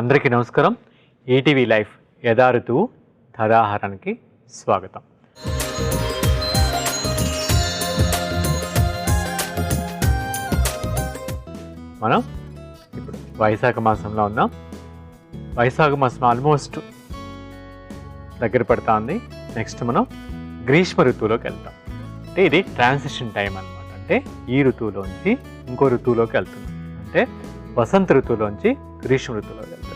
అందరికీ నమస్కారం. ETV life యథా ఋతువు తదాహరణకి స్వాగతం. మనం ఇప్పుడు వైశాఖ మాసంలో ఉన్నాం. వైశాఖ మాసం ఆల్మోస్ట్ దగ్గర పడతా ఉంది. నెక్స్ట్ మనం గ్రీష్మ ఋతువులోకి వెళ్తాం. అంటే ఇది ట్రాన్సిషన్ టైం అన్నమాట. అంటే ఈ ఋతువులోంచి ఇంకో ఋతువులోకి వెళ్తున్నాం. అంటే వసంత ఋతువులోంచి గ్రీష్మ ఋతువులోకి వెళ్తున్నాం.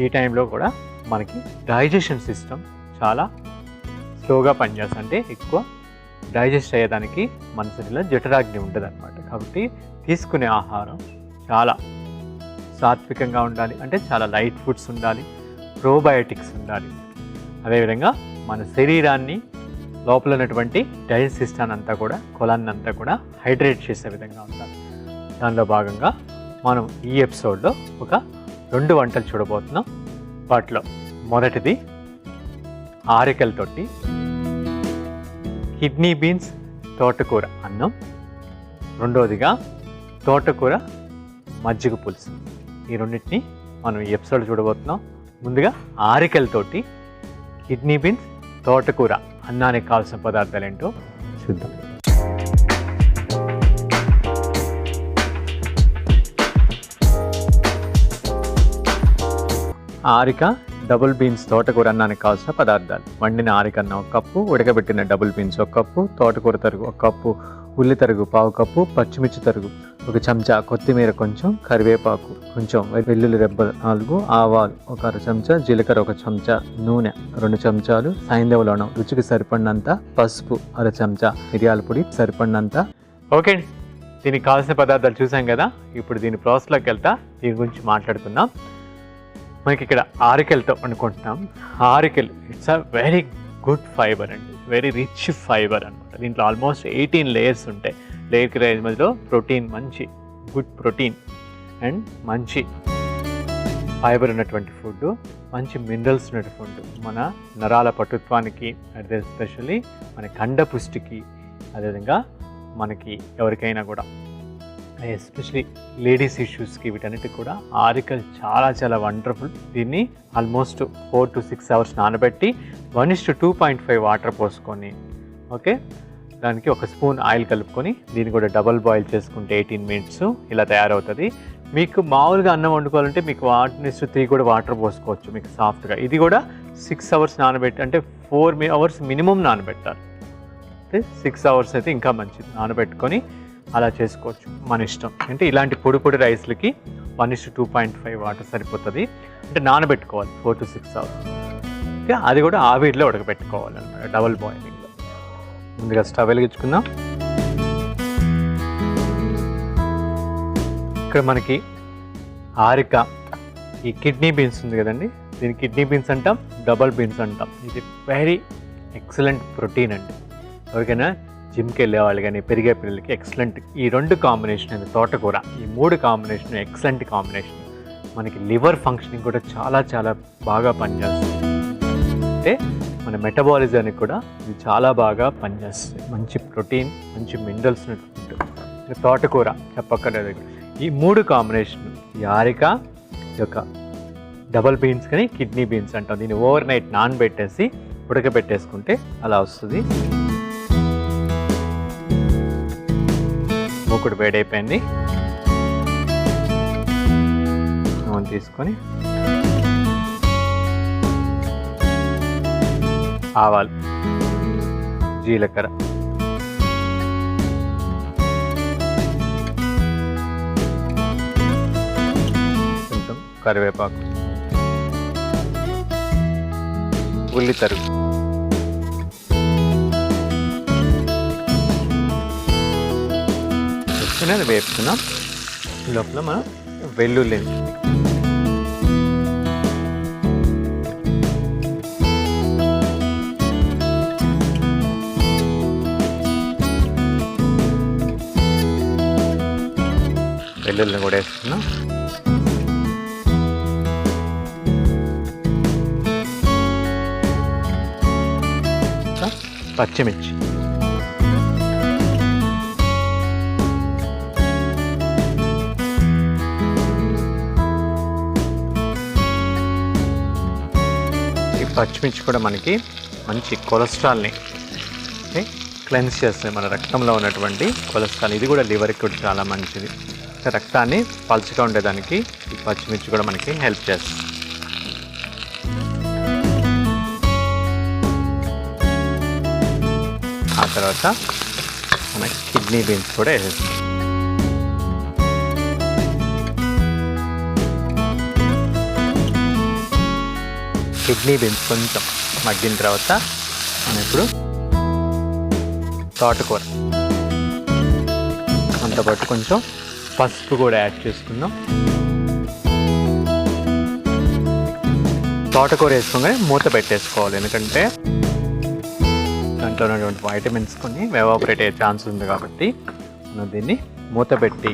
ఈ టైంలో కూడా మనకి డైజెషన్ సిస్టమ్ చాలా స్లోగా పనిచేస్తుంది. అంటే ఎక్కువ డైజెస్ట్ అయ్యేదానికి మన శరీరంలో జఠరాగ్ని ఉంటుంది అనమాట. కాబట్టి తీసుకునే ఆహారం చాలా సాత్వికంగా ఉండాలి. అంటే చాలా లైట్ ఫుడ్స్ ఉండాలి, ప్రోబయోటిక్స్ ఉండాలి. అదేవిధంగా మన శరీరాన్ని లోపల ఉన్నటువంటి డైజెస్ట్ సిస్టమ్ అంతా కూడా, కొలాన్ని అంతా కూడా హైడ్రేట్ చేసే విధంగా ఉండాలి. దానిలో భాగంగా మనం ఈ ఎపిసోడ్లో ఒక 2 వంటలు చూడబోతున్నాం. వాటిలో మొదటిది ఆరికలతోటి కిడ్నీ బీన్స్ తోటకూర అన్నం, రెండవదిగా తోటకూర మజ్జిగ పులుసు. ఈ రెండింటిని మనం ఈ ఎపిసోడ్ చూడబోతున్నాం. ముందుగా ఆరికలతోటి కిడ్నీ బీన్స్ తోటకూర అన్నానికి కావాల్సిన పదార్థాలు ఏంటో చూద్దాం. ఆరిక డబుల్ బీన్స్ తోటకూర అన్నానికి కావాల్సిన పదార్థాలు: వండిన ఆరిక అన్నం 1 కప్పు, ఉడకబెట్టిన డబుల్ బీన్స్ 1 కప్పు, తోటకూర తరుగు 1 కప్పు, ఉల్లి తరుగు 1/2 కప్పు, పచ్చిమిర్చి తరుగు 1 చెంచా, కొత్తిమీర కొంచెం, కరివేపాకు కొంచెం, వెల్లుల్లి రెబ్బ 4, ఆవాలు 1 అర చెంచా, జీలకర్ర 1 చెంచా, నూనె 2 చెంచాలు, సైంధవ లవణం రుచికి సరిపడినంత, పసుపు 1 చెంచా, మిరియాల పొడి సరిపడినంత. ఓకే, దీనికి కావాల్సిన పదార్థాలు చూసాం కదా. ఇప్పుడు దీని ప్రాసెస్లోకి వెళ్తా, దీని గురించి మాట్లాడుకుందాం. మనకి ఇక్కడ ఆరికలతో అనుకుంటున్నాం. ఆరికలు it's a very good fibre అండి, వెరీ రిచ్ ఫైబర్ అనమాట. దీంట్లో ఆల్మోస్ట్ 18 లేయర్స్ ఉంటాయి. లేయర్కి రైజ్ మధ్యలో ప్రోటీన్, మంచి గుడ్ ప్రోటీన్ అండ్ మంచి ఫైబర్ ఉన్నటువంటి ఫుడ్, మంచి మినరల్స్ ఉన్నటువంటి ఫుడ్, మన నరాల పటుత్వానికి, అదే ఎస్పెషల్లీ మన కండ పుష్టికి, అదేవిధంగా మనకి ఎవరికైనా కూడా ఎస్పెషలీ లేడీస్ ఇష్యూస్కి, వీటన్నిటికి కూడా ఆరికల్ చాలా చాలా వండర్ఫుల్. దీన్ని ఆల్మోస్ట్ 4 to 6 అవర్స్ నానబెట్టి 1:2.5 వాటర్ పోసుకొని, ఓకే, దానికి 1 స్పూన్ ఆయిల్ కలుపుకొని దీన్ని కూడా డబల్ బాయిల్ చేసుకుంటే 18 మినిట్స్ ఇలా తయారవుతుంది. మీకు మామూలుగా అన్నం వండుకోవాలంటే మీకు 1:3 కూడా వాటర్ పోసుకోవచ్చు మీకు సాఫ్ట్గా. ఇది కూడా 6 అవర్స్ నానబెట్టి, అంటే 4 అవర్స్ మినిమం నానబెట్టాలి. అంటే 6 అవర్స్ అయితే ఇంకా మంచిది నానబెట్టుకొని అలా చేసుకోవచ్చు, మన ఇష్టం. అంటే ఇలాంటి పొడి పొడి రైస్లకి 1:2.5 వాటర్ సరిపోతుంది. అంటే నానబెట్టుకోవాలి 4 to 6 అవర్స్. ఓకే, అది కూడా ఆవిరిలో ఉడకబెట్టుకోవాలన్నమాట, డబల్ బాయిలింగ్లో. ముందుగా స్టవ్ వెలిగించుకుందాం. ఇక్కడ మనకి ఆరిక, ఈ కిడ్నీ బీన్స్ ఉంది కదండి, దీని కిడ్నీ బీన్స్ అంటాం, డబల్ బీన్స్ అంటాం. ఇది వెరీ ఎక్సలెంట్ ప్రోటీన్ అండి. ఎవరికైనా జిమ్కి వెళ్ళే వాళ్ళు కానీ, పెరిగే పిల్లలకి ఎక్సలెంట్. ఈ 2 కాంబినేషన్ అండి, తోటకూర, ఈ 3 కాంబినేషన్ ఎక్సలెంట్ కాంబినేషన్. మనకి లివర్ ఫంక్షనింగ్ కూడా చాలా చాలా బాగా పనిచేస్తుంది. అంటే మన మెటబాలిజానికి కూడా ఇది చాలా బాగా పనిచేస్తుంది. మంచి ప్రోటీన్, మంచి మినరల్స్ ఉంటుంది తోటకూర, చెప్పక్కర్లేదు. ఈ 3 కాంబినేషన్, ఈ ఆరిక, ఈ యొక్క డబల్ బీన్స్ కానీ కిడ్నీ బీన్స్ అంటాం, దీన్ని ఓవర్ నైట్ నానబెట్టేసి ఉడకబెట్టేసుకుంటే అలా వస్తుంది. మూకుడు వేడైపోయింది. నూనె తీసుకొని ఆవాలు, జీలకర్ర, కొంచెం కరివేపాకు, ఉల్లి తరుగు, అది వేపుకున్నాం. లోపల మనం వెల్లుల్లి, వెల్లుల్లిని కూడా వేసుకున్నాం. పచ్చిమిర్చి, పచ్చిమిర్చి కూడా మనకి మంచి కొలెస్ట్రాల్ని క్లెన్స్ చేస్తుంది, మన రక్తంలో ఉన్నటువంటి కొలెస్ట్రాల్. ఇది కూడా లివర్కి కూడా చాలా మంచిది. రక్తాన్ని పలుచగా ఉండేదానికి ఈ పచ్చిమిర్చి కూడా మనకి హెల్ప్ చేస్తుంది. ఆ తర్వాత మన కిడ్నీ బీన్స్ కూడా వేసేస్తాం. కిడ్నీ బీన్స్ కొంచెం మగ్గిన తర్వాత మనం ఇప్పుడు తోటకూర, అంతపాటు కొంచెం పసుపు కూడా యాడ్ చేసుకుందాం. తోటకూర వేసుకోగానే మూత పెట్టేసుకోవాలి, ఎందుకంటే దాంట్లో ఉన్నటువంటి వైటమిన్స్ కొన్ని ఎవాపరేట్ అయ్యే ఛాన్స్ ఉంది కాబట్టి మనం దీన్ని మూత పెట్టి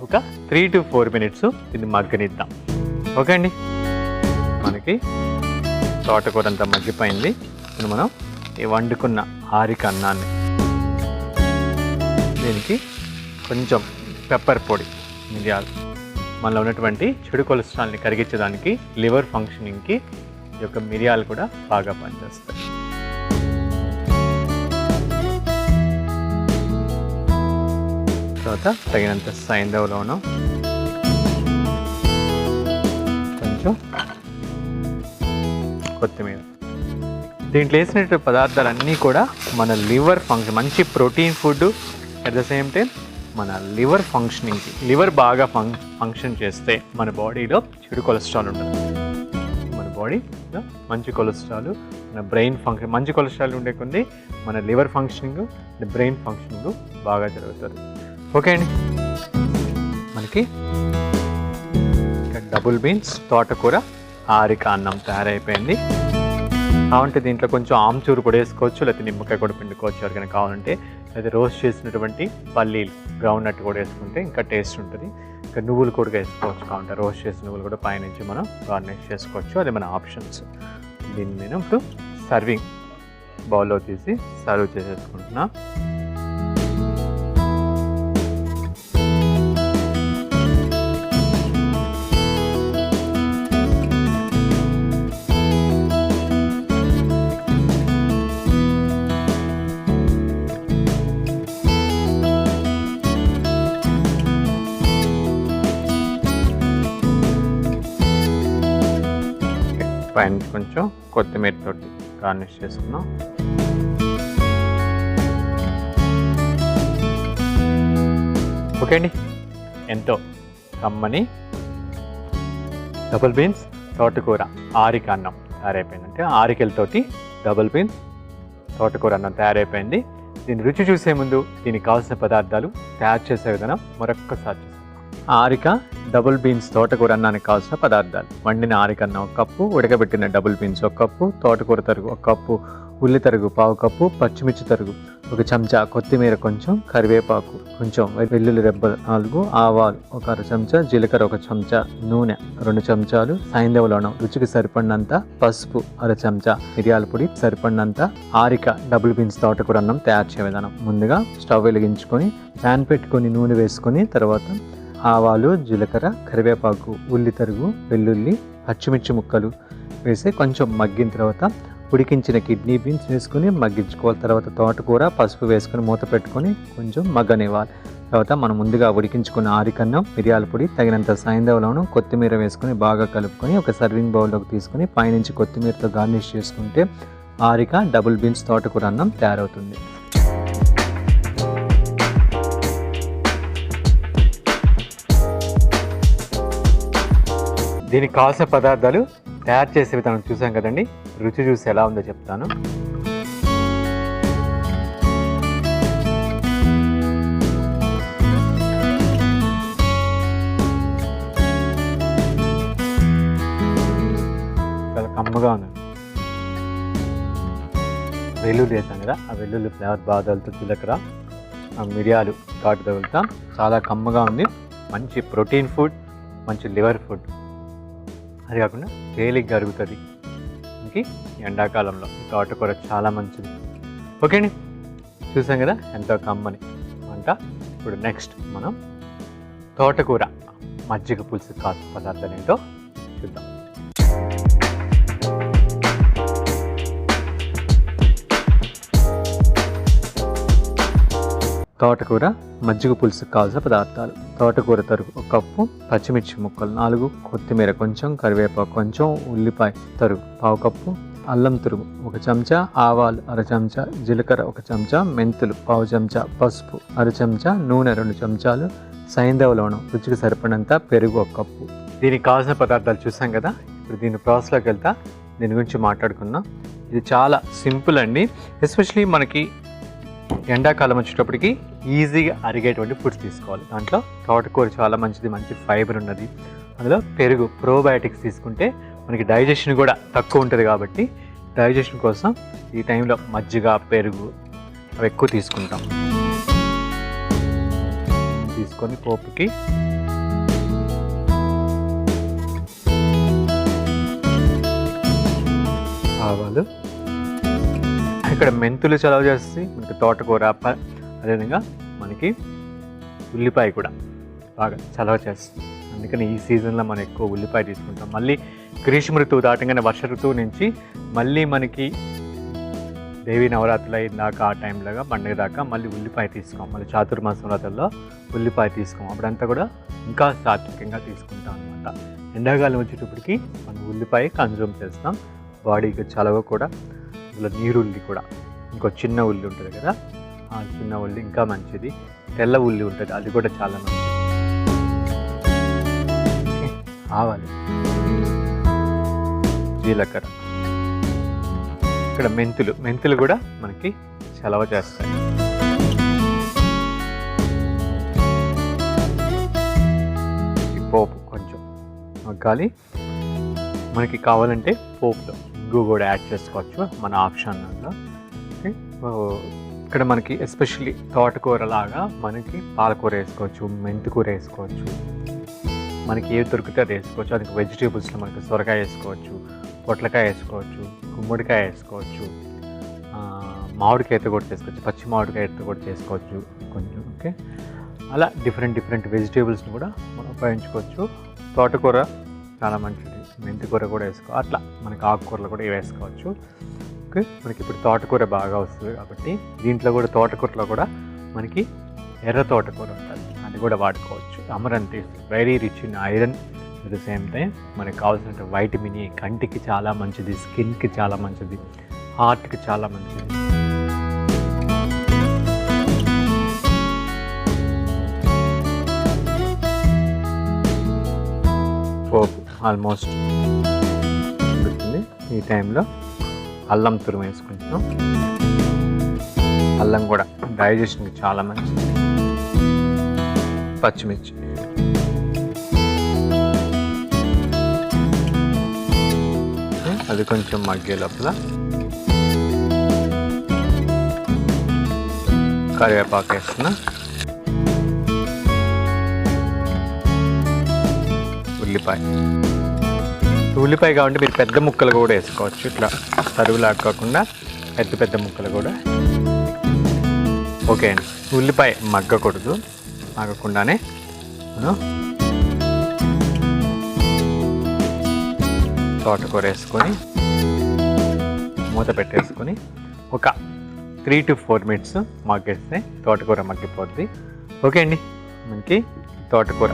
ఒక 3 to 4 minutes దీన్ని మగ్గనిద్దాం. ఓకే అండి, మనకి తోటకూర అంతా మగ్గిపోయింది. ఇప్పుడు మనం ఈ వండుకున్న ఆరిక అన్నాన్ని దీనికి కొంచెం పెప్పర్ పొడి, మిరియాలు, మనలో ఉన్నటువంటి చెడు కొలెస్ట్రాల్ని కరిగించడానికి, లివర్ ఫంక్షనింగ్కి ఈ యొక్క మిరియాలు కూడా బాగా పనిచేస్తాయి. తర్వాత తగినంత సైంధవలోను కొంచెం కొత్తిమీర. దీంట్లో వేసినటువంటి పదార్థాలన్నీ కూడా మన లివర్ ఫంక్షన్, మంచి protein food, at the same time మన లివర్ ఫంక్షనింగ్కి, లివర్ బాగా ఫంక్షన్ చేస్తే మన బాడీలో చెడు కొలెస్ట్రాల్ ఉంటుంది. మన బాడీలో మంచి కొలెస్ట్రాల్, మన బ్రెయిన్ ఫంక్షన్, మంచి కొలెస్ట్రాల్ ఉండే కొన్ని మన లివర్ ఫంక్షనింగ్, బ్రెయిన్ ఫంక్షనింగ్ బాగా జరుగుతుంది. ఓకే అండి, మనకి డబుల్ బీన్స్ తోటకూర ఆరిక అన్నం తయారైపోయింది. కావాలంటే దీంట్లో కొంచెం ఆమ్చూరు కూడా వేసుకోవచ్చు, లేకపోతే నిమ్మకాయ కూడా పిండుకోవచ్చు ఎవరికైనా కావాలంటే. అయితే రోస్ట్ చేసినటువంటి పల్లీలు, గ్రౌండ్ నట్ కూడా వేసుకుంటే ఇంకా టేస్ట్ ఉంటుంది. ఇంకా నువ్వులు కూడా వేసుకోవచ్చు, కావాలంటే రోస్ట్ చేసిన నువ్వులు కూడా పైనుంచి మనం గార్నిష్ చేసుకోవచ్చు, అది మన ఆప్షన్స్. దీన్ని నేను ఇప్పుడు సర్వింగ్ బౌల్లో తీసి సర్వ్ చేసేసుకుంటున్నా. పైన కొంచెం కొత్తిమీర తోటి గార్నిష్ చేసుకున్నాం. ఓకే అండి, ఎంతో కమ్మని డబుల్ బీన్స్ తోటకూర ఆరిక అన్నం తయారైపోయింది. అంటే ఆరికలతోటి డబుల్ బీన్స్ తోటకూర అన్నం తయారైపోయింది. దీన్ని రుచి చూసే ముందు దీనికి కావాల్సిన పదార్థాలు, తయారు చేసే విధానం మరొక్కసారి చూస్తాం. ఆరిక డబుల్ బీన్స్ తోటకూర అన్నానికి కావాల్సిన పదార్థాలు: వండిన ఆరిక అన్నం 1 కప్పు, ఉడకబెట్టిన డబుల్ బీన్స్ 1 కప్పు, తోటకూర తరుగు 1 కప్పు, ఉల్లి తరుగు 1/2 కప్పు, పచ్చిమిర్చి తరుగు 1 చెంచా, కొత్తిమీర కొంచెం, కరివేపాకు కొంచెం, వెల్లుల్లి రెబ్బలు 4, ఆవాలు 1 అర చెంచా, జీలకర్ర 1 చెంచా, నూనె 2 చెంచాలు, సైంధవ లవణం రుచికి సరిపడినంత, పసుపు 1 చెంచా, మిరియాల పొడి సరిపడినంత. ఆరిక డబుల్ బీన్స్ తోటకూర అన్నం తయారు చేసే విధానం: ముందుగా స్టవ్ వెలిగించుకొని ప్యాన్ పెట్టుకొని నూనె వేసుకొని, తర్వాత ఆవాలు, జీలకర్ర, కరివేపాకు, ఉల్లి తరుగు, వెల్లుల్లి, పచ్చిమిర్చి ముక్కలు వేసి కొంచెం మగ్గిన తర్వాత ఉడికించిన కిడ్నీ బీన్స్ వేసుకొని మగ్గించుకోవాలి. తర్వాత తోటకూర, పసుపు వేసుకొని మూత పెట్టుకొని కొంచెం మగ్గనివ్వాలి. తర్వాత మనం ముందుగా ఉడికించుకున్న ఆరికన్నం, మిరియాల పొడి, తగినంత సైంధవ లవణం, కొత్తిమీర వేసుకొని బాగా కలుపుకొని ఒక సర్వింగ్ బౌల్లోకి తీసుకొని పైనుంచి కొత్తిమీరతో గార్నిష్ చేసుకుంటే ఆరిక డబుల్ బీన్స్ తోటకూర అన్నం తయారవుతుంది. దీనికి కావాల్సిన పదార్థాలు, తయారు చేసే విధానం చూసాం కదండి. రుచి చూసి ఎలా ఉందో చెప్తాను. చాలా కమ్మగా ఉంది. వెల్లుల్లి వేసాం కదా, ఆ వెల్లుల్లి ఫ్లేవర్ బాగా తగులుతుంది, జీలకర్ర, మిరియాలు ఘాటు తగులుతాం. చాలా కమ్మగా ఉంది. మంచి ప్రోటీన్ ఫుడ్, మంచి లివర్ ఫుడ్. అది కాకుండా తేలిగ్గా అరుగుతుంది. ఇంక ఎండాకాలంలో తోటకూర చాలా మంచిది. ఓకే అండి, చూసాం కదా ఎంతో కమ్మని వంట. ఇప్పుడు నెక్స్ట్ మనం తోటకూర మజ్జిగ పులుసు కాల్చిన పదార్థాలు ఏంటో చూద్దాం. తోటకూర మజ్జిగ పులుసుకు కావాల్సిన పదార్థాలు: తోటకూర తరుగు 1 కప్పు, పచ్చిమిర్చి ముక్కలు 4, కొత్తిమీర కొంచెం, కరివేపాకు కొంచెం, ఉల్లిపాయ తరుగు 1/2 కప్పు, అల్లం తురుగు 1 చెంచా, ఆవాలు 1/2 చెంచా, జీలకర్ర 1 చెంచా, మెంతులు 1/2 చెంచా, పసుపు 1/2 చెంచా, నూనె 2 చెంచాలు, సైంధవ లవణం రుచికి సరిపడినంత, పెరుగు 1 కప్పు. దీనికి కావాల్సిన పదార్థాలు చూసాం కదా. ఇప్పుడు దీని ప్రాసెస్లోకి వెళ్తా దీని గురించి మాట్లాడుకున్నాం. ఇది చాలా సింపుల్ అండి. ఎస్పెషలీ మనకి ఎండాకాలం వచ్చేటప్పటికి ఈజీగా అరిగేటువంటి ఫుడ్స్ తీసుకోవాలి. దాంట్లో తోటకూర చాలా మంచిది, మంచి ఫైబర్ ఉన్నది. అందులో పెరుగు, ప్రోబయాటిక్స్ తీసుకుంటే మనకి డైజెషన్ కూడా తక్కువ ఉంటుంది. కాబట్టి డైజెషన్ కోసం ఈ టైంలో మజ్జిగ, పెరుగు అవి ఎక్కువ తీసుకుంటాం. తీసుకొని పోపుకి ఆవాలు, ఇక్కడ మెంతులు చలవ చేసి మనకి తోటకూర, అదేవిధంగా మనకి ఉల్లిపాయ కూడా బాగా చలవ చేస్తుంది. అందుకని ఈ సీజన్లో మనం ఎక్కువ ఉల్లిపాయ తీసుకుంటాం. మళ్ళీ గ్రీష్మ ఋతువు దాటంగానే వర్ష ఋతువు నుంచి మళ్ళీ మనకి దేవీ నవరాత్రులు అయినాక ఆ టైంలోగా పండుగ దాకా మళ్ళీ ఉల్లిపాయ తీసుకోం. మళ్ళీ చాతుర్మాస వ్రతాల్లో ఉల్లిపాయ తీసుకోం. అప్పుడంతా కూడా ఇంకా సాత్వికంగా తీసుకుంటాం అనమాట. ఎండాకాలం వచ్చేటప్పటికి మనం ఉల్లిపాయ కన్జ్యూమ్ చేస్తాం. బాడీకి చలవ కూడా. అందులో నీరుల్లి కూడా, ఇంకో చిన్న ఉల్లి ఉంటుంది కదా, ఆ చిన్న ఉల్లి ఇంకా మంచిది. తెల్ల ఉల్లి ఉంటుంది, అది కూడా చాలా మంచిది. ఆవాలు, జీలకర్ర, ఇక్కడ మెంతులు కూడా మనకి చలవ చేస్తాయి. పోపు కొంచెం మగ్గాలి. మనకి కావాలంటే పోపులో ఇంగు కూడా యాడ్ చేసుకోవచ్చు, మన ఆప్షన్లో. ఇక్కడ మనకి ఎస్పెషల్లీ తోటకూర లాగా మనకి పాలకూర వేసుకోవచ్చు, మెంతికూర వేసుకోవచ్చు, మనకి ఏవి దొరికితే అది వేసుకోవచ్చు. అది వెజిటేబుల్స్లో మనకి సొరకాయ వేసుకోవచ్చు, పొట్లకాయ వేసుకోవచ్చు, గుమ్మడికాయ వేసుకోవచ్చు, మామిడికాయతో కూడా చేసుకోవచ్చు, పచ్చి మామిడికాయతో కూడా చేసుకోవచ్చు కొంచెం. ఓకే, అలా డిఫరెంట్ వెజిటేబుల్స్ని కూడా మనం ఉపయోగించుకోవచ్చు. తోటకూర చాలా మంచిది, మెంతికూర కూడా వేసుకోవచ్చు. అట్లా మనకి ఆకుకూరలు కూడా వేసుకోవచ్చు. ఓకే, మనకి ఇప్పుడు తోటకూర బాగా వస్తుంది కాబట్టి దీంట్లో కూడా తోటకూరలో కూడా మనకి ఎర్ర తోటకూర ఉంటుంది, అది కూడా వాడుకోవచ్చు. Amaranth is very rich in iron. At the same time మనకి కావాల్సిన వైటమిన్ ఏ, కంటికి చాలా మంచిది, స్కిన్కి చాలా మంచిది, హార్ట్కి చాలా మంచిది. పోపు ఆల్మోస్ట్ ఉడుకుతుంది. ఈ టైంలో అల్లం తురుము వేసుకుంటున్నాం. అల్లం కూడా డైజెషన్కి చాలా మంచిది. పచ్చిమిర్చి, అది కొంచెం మగ్గే లోపల కరివేపాకు వేస్తున్నా. ఉల్లిపాయ కావాలంటే మీరు పెద్ద ముక్కలు కూడా వేసుకోవచ్చు. ఇట్లా తరుగులా కాకుండా పెద్ద ముక్కలు కూడా. ఓకే అండి, ఉల్లిపాయ మగ్గకుండానే మనం తోటకూర వేసుకొని మూత పెట్టేసుకొని ఒక 3 to 4 minutes మగ్గేస్తే తోటకూర మగ్గిపోద్ది. ఓకే అండి, మనకి తోటకూర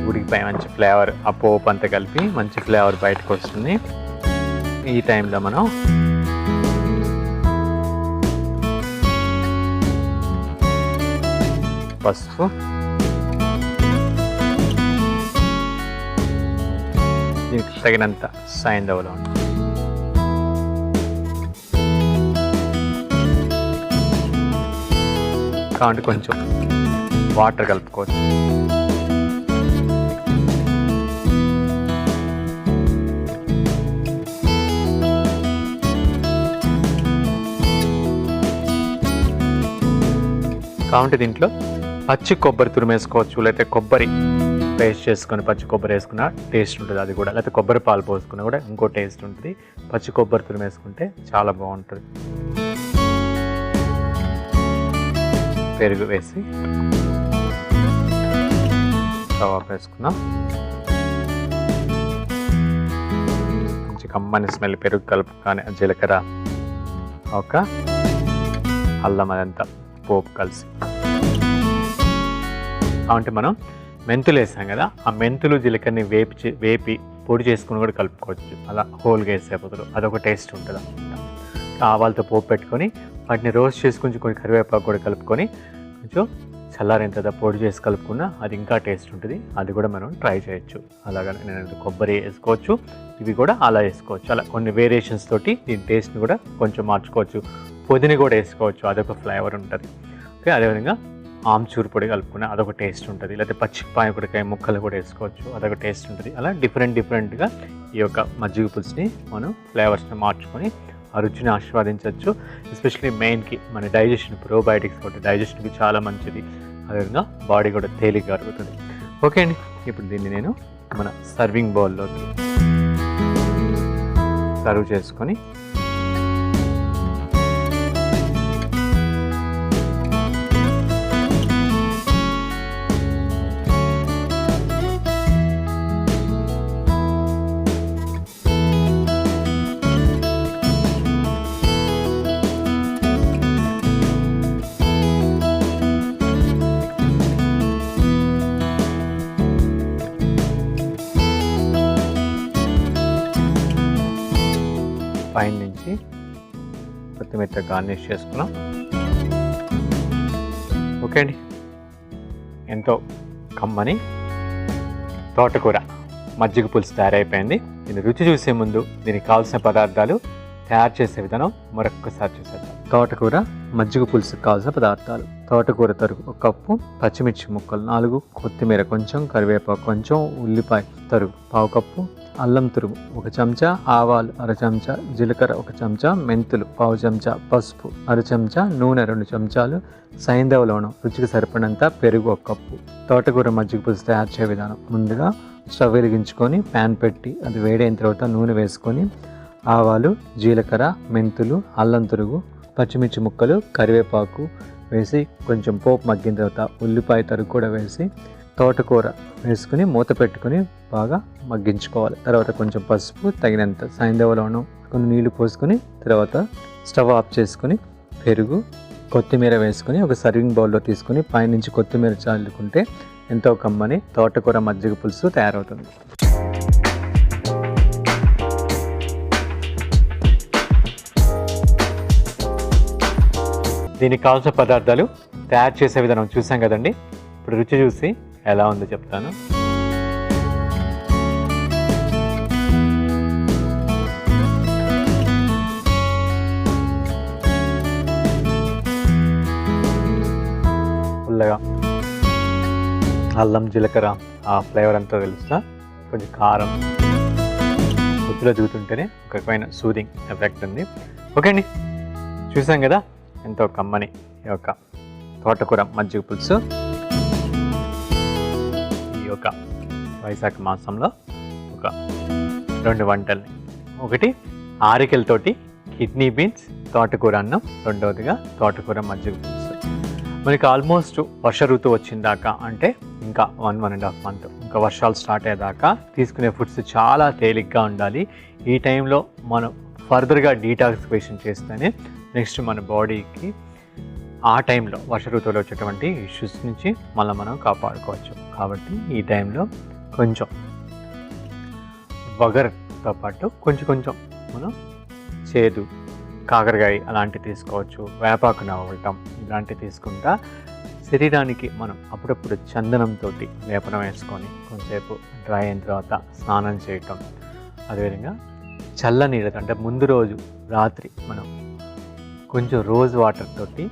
ఉడికిపోయి మంచి ఫ్లేవర్, ఆ పోపు అంతా కలిపి మంచి ఫ్లేవర్ బయటకు వస్తుంది. ఈ టైంలో మనం పసుపు, దీనికి తగినంత సైంధవ లవణం, కాబట్టి కొంచెం వాటర్ కలుపుకోవచ్చు. కాబట్టి దీంట్లో పచ్చి కొబ్బరి తురిమేసుకోవచ్చు, లేకపోతే కొబ్బరి పేస్ట్ చేసుకొని పచ్చి కొబ్బరి వేసుకున్న టేస్ట్ ఉంటుంది అది కూడా, లేకపోతే కొబ్బరి పాలు పోసుకున్నా కూడా ఇంకో టేస్ట్ ఉంటుంది. పచ్చి కొబ్బరి తురిమేసుకుంటే చాలా బాగుంటుంది. పెరుగు వేసి స్టవ్ ఆఫ్ వేసుకున్నాం. మంచి కమ్మని స్మెల్, పెరుగు కలుపు కానీ జీలకర్ర, ఒక అల్లం అదంతా పోపు కలిసి. అంటే మనం మెంతులు వేసాం కదా, ఆ మెంతులు జీలకర్రని వేపి పొడి చేసుకుని కూడా కలుపుకోవచ్చు. అలా హోల్గా వేసే బదులు అదొక టేస్ట్ ఉంటుంది అనమాట. ఆవాలతో పోపు పెట్టుకొని వాటిని రోస్ట్ చేసుకుని కొంచెం కరివేపాకు కూడా కలుపుకొని కొంచెం చల్లారిన తర్వాత పొడి చేసి కలుపుకున్నా అది ఇంకా టేస్ట్ ఉంటుంది. అది కూడా మనం ట్రై చేయొచ్చు. అలాగే నేను కొబ్బరి వేసుకోవచ్చు, ఇవి కూడా అలా వేసుకోవచ్చు. అలా కొన్ని వేరియేషన్స్ తోటి దీని టేస్ట్ని కూడా కొంచెం మార్చుకోవచ్చు. పుదీనా కూడా వేసుకోవచ్చు, అదొక ఫ్లేవర్ ఉంటుంది. ఓకే, అదేవిధంగా ఆమ్చూరు పొడి కలుపుకున్న అదొక టేస్ట్ ఉంటుంది. లేకపోతే పచ్చిపాయకుడికాయ ముక్కలు కూడా వేసుకోవచ్చు, అదొక టేస్ట్ ఉంటుంది. అలా డిఫరెంట్గా ఈ యొక్క మజ్జిగ పులుసుని మనం ఫ్లేవర్స్ని మార్చుకొని ఆ రుచిని ఆస్వాదించవచ్చు. ఎస్పెషల్లీ మెయిన్కి మన డైజెషన్, ప్రోబయోటిక్స్ కూడా డైజెషన్కి చాలా మంచిది. అదేవిధంగా బాడీ కూడా తేలిగ్గా అరుగుతుంది. ఓకే అండి, ఇప్పుడు దీన్ని నేను మన సర్వింగ్ బౌల్లోకి సర్వ్ చేసుకొని పైన నుంచి కొత్తిమీర గార్నిష్ చేసుకున్నాం. ఓకే అండి, ఎంతో కమ్మని తోటకూర మజ్జిగ పులుసు తయారైపోయింది. దీన్ని రుచి చూసే ముందు దీనికి కావాల్సిన పదార్థాలు, తయారు చేసే విధానం మరొక్కసారి చూసేద్దాం. తోటకూర మజ్జిగ పులుసుకు కావాల్సిన పదార్థాలు: తోటకూర తరుగు 1 కప్పు, పచ్చిమిర్చి ముక్కలు 4, కొత్తిమీర కొంచెం, కరివేపాకు కొంచెం, ఉల్లిపాయ తరుగు 1/2 కప్పు, అల్లం తురుము 1 చెంచా, ఆవాలు 1/2 చెంచా, జీలకర్ర 1 చెంచా, మెంతులు 1/2 చెంచా, పసుపు 1/2 చెంచా, నూనె 2 చెంచాలు, సైంధవ లవణం రుచికి సరిపడినంత, పెరుగు 1 కప్పు. తోటకూర మజ్జిగ పులుసు తయారు చేసే విధానం: ముందుగా స్టవ్ వెలిగించుకొని ప్యాన్ పెట్టి అది వేడైన తర్వాత నూనె వేసుకొని ఆవాలు, జీలకర్ర, మెంతులు, అల్లం తురుగు, పచ్చిమిర్చి ముక్కలు, కరివేపాకు వేసి కొంచెం పోపు మగ్గిన తర్వాత ఉల్లిపాయ తరుగు కూడా వేసి తోటకూర వేసుకుని మూత పెట్టుకుని బాగా మగ్గించుకోవాలి. తర్వాత కొంచెం పసుపు, తగినంత సైంధవ లవణం, కొన్ని నీళ్లు పోసుకొని తర్వాత స్టవ్ ఆఫ్ చేసుకుని పెరుగు, కొత్తిమీర వేసుకొని ఒక సర్వింగ్ బౌల్లో తీసుకుని పైనుంచి కొత్తిమీర చల్లుకుంటే ఎంతో కమ్మని తోటకూర మజ్జిగ పులుసు తయారవుతుంది. దీనికి కావాల్సిన పదార్థాలు, తయారు చేసే విధానం చూసాం కదండి. ఇప్పుడు రుచి చూసి ఎలా ఉందో చెప్తాను. పుల్లగా అల్లం, జీలకర్ర ఆ ఫ్లేవర్ అంతా తెలుస్తా, కొంచెం కారం గుత్తులో దిగుతుంటేనే ఒక రకమైన సూదింగ్ ఎఫెక్ట్ ఉంది. ఓకే అండి, చూసాం కదా ఎంతో కమ్మని ఈ యొక్క తోటకూర మజ్జిగ పులుసు. ఈ యొక్క వైశాఖ మాసంలో ఒక 2 వంటల్ని, ఒకటి ఆరికలతోటి కిడ్నీ బీన్స్ తోటకూర అన్నం, రెండవదిగా తోటకూర మజ్జిగ పులుసు. మనకి ఆల్మోస్ట్ వర్ష ఋతువు వచ్చిందాకా, అంటే ఇంకా 1.5 మంత్, ఇంకా వర్షాలు స్టార్ట్ అయ్యేదాకా తీసుకునే ఫుడ్స్ చాలా తేలిగ్గా ఉండాలి. ఈ టైంలో మనం ఫర్దర్గా డీటాక్సిఫికేషన్ చేస్తేనే నెక్స్ట్ మన బాడీకి ఆ టైంలో వర్ష ఋతువులో వచ్చేటువంటి ఇష్యూస్ నుంచి మనం కాపాడుకోవచ్చు. కాబట్టి ఈ టైంలో కొంచెం వగర్తో పాటు కొంచెం మనం చేదు, కాకరకాయ అలాంటివి తీసుకోవచ్చు. వేపాకు నవ్వటం ఇలాంటివి తీసుకుంటా శరీరానికి మనం అప్పుడప్పుడు చందనంతో లేపనం వేసుకొని కొంచెంసేపు డ్రై అయిన తర్వాత స్నానం చేయటం. అదేవిధంగా చల్లనీళ్ళతో, అంటే ముందు రోజు రాత్రి మనం కొంచెం రోజ్ వాటర్ తోటి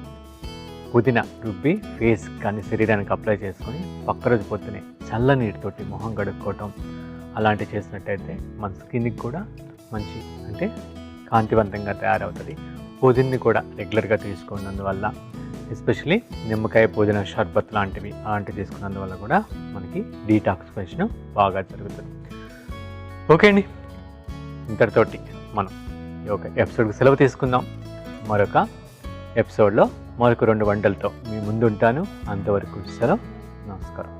పుదీనా రుబ్బి ఫేస్ కానీ శరీరానికి అప్లై చేసుకొని పక్క రోజు పొద్దునే చల్లనీటితోటి మొహం కడుక్కోవటం అలాంటివి చేసినట్టయితే మన స్కిన్కి కూడా మంచి, అంటే కాంతివంతంగా తయారవుతుంది. పుదీన్ని కూడా రెగ్యులర్గా తీసుకున్నందువల్ల, ఎస్పెషలీ నిమ్మకాయ పుదీనా షర్బత్ అలాంటివి తీసుకున్నందువల్ల కూడా మనకి డీటాక్సిఫికేషన్ బాగా జరుగుతుంది. ఓకే అండి, ఇంతటితోటి మనం ఈ యొక్క ఎపిసోడ్కి సెలవు తీసుకుందాం. మరొక ఎపిసోడ్లో మరొక 2 వంటలతో మీ ముందు ఉంటాను. అంతవరకు సెలవు, నమస్కారం.